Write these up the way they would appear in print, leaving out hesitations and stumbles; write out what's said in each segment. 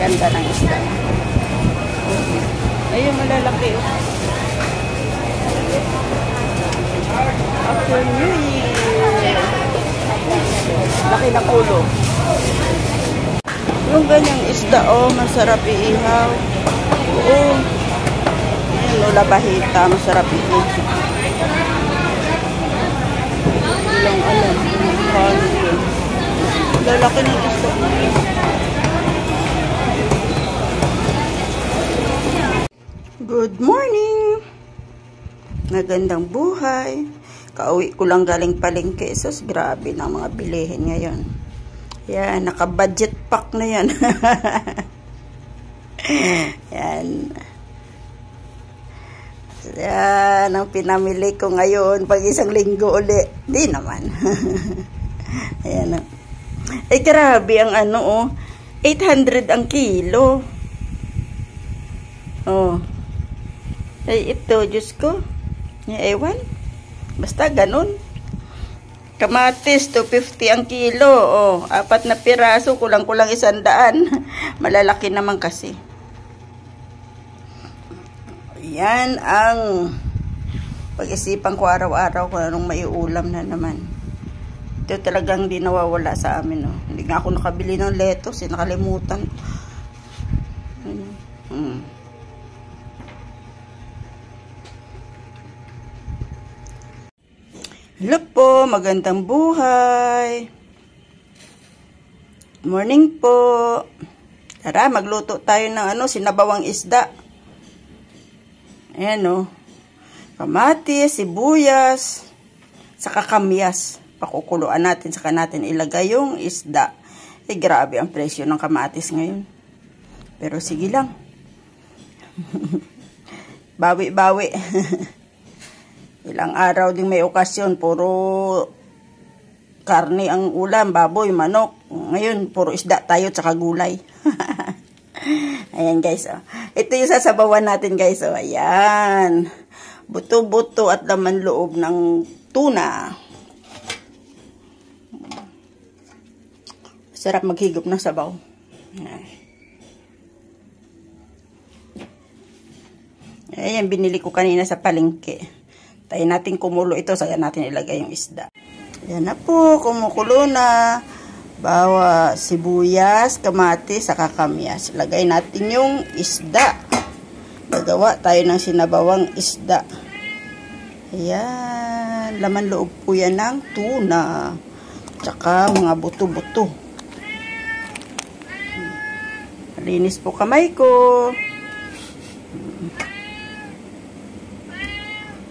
Ganda ng isda. Ayun, malalaki. After New Year. Laki na ulo. Yung ganyang isda, masarap iihaw. Oo. Ayan, labahita, masarap iihaw. Ilang alam. Lalaki ng isda. Good morning! Magandang buhay. Kauwi ko lang galing palengke. Sus, grabe ng mga bilihin ngayon. Yan, naka-budget pack na yan. Yan. Yan ang pinamili ko ngayon pag isang linggo uli. Di naman. Ayan. Eh, grabe ang 800 ang kilo. Ay, ito, Diyos ko. Ewan. Basta ganun. Kamatis, 250 ang kilo. 4 na piraso, kulang-kulang 100. Malalaki naman kasi. Yan ang pag-isipan ko araw-araw kung anong maiulam na naman. Ito talagang di nawawala sa amin. Hindi nga ako nakabili ng lettuce. Nakalimutan. Hello po, magandang buhay. Morning po. Tara, magluto tayo ng sinabawang isda. Ayan kamatis, sibuyas, saka kamyas. Pakukuluan natin, saka natin ilagay yung isda. Eh, grabe ang presyo ng kamatis ngayon. Pero sige lang. Bawi-bawi. Ilang araw din may okasyon, puro karne ang ulam, baboy, manok. Ngayon, puro isda tayo, tsaka gulay. Ayan guys, ito yung sasabawan natin guys. Ayan. Buto-buto at laman loob ng tuna. Sarap maghigop ng sabaw. Ayan, binili ko kanina sa palengke. Tayo natin kumulo ito, saka natin ilagay yung isda. Yan na po, kumukulo na. Bawa sibuyas, kamatis, saka kamyas. Lagay natin yung isda. Gagawa tayo ng sinabawang isda. Ayan, laman loob po yan ng tuna. Tsaka mga buto-buto. Malinis po kamay ko.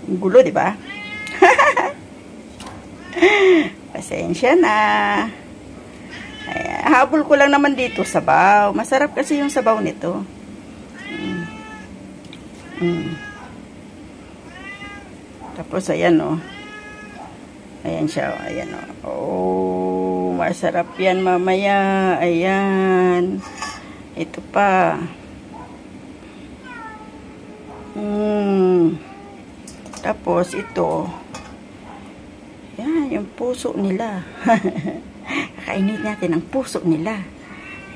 Gulo, di ba? Pasensya na. Ayan, habol ko lang naman dito sabaw. Masarap kasi yung sabaw nito. Tapos ayan ayan siya, ayan masarap yan mamaya. Ayan. Ito pa. Tapos ito, yan, yung puso nila. Kakainin natin ang puso nila.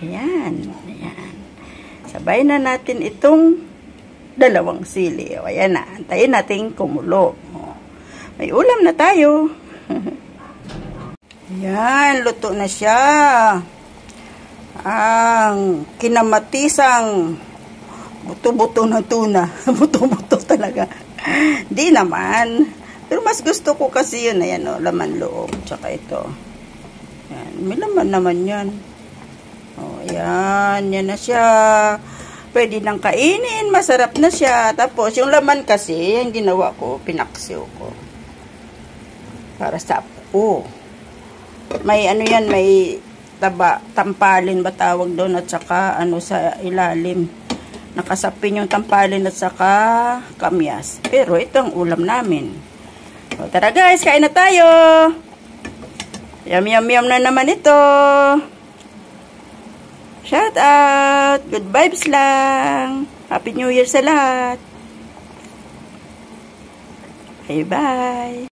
Ayan, ayan. Sabay na natin itong dalawang sili. Ayan na, antayin natin kumulo. May ulam na tayo. Ayan, luto na siya. Ang kinamatisang buto-buto na tuna. Buto-buto talaga. Di naman. Pero mas gusto ko kasi yun. Ayan laman loob. Tsaka ito. Ayan. May laman naman yan. Ayan. Yan na siya. Pwede nang kainin. Masarap na siya. Tapos yung laman kasi, yung ginawa ko, pinaksiw ko. Para sa apo. May yan, may tampalin ba tawag doon at saka sa ilalim. Nakasapin yung tampalin at saka kamyas. Pero ito ang ulam namin. Tara guys, kain na tayo. Yum yum yum na naman ito. Shout out. Good vibes lang. Happy New Year sa lahat. Bye bye.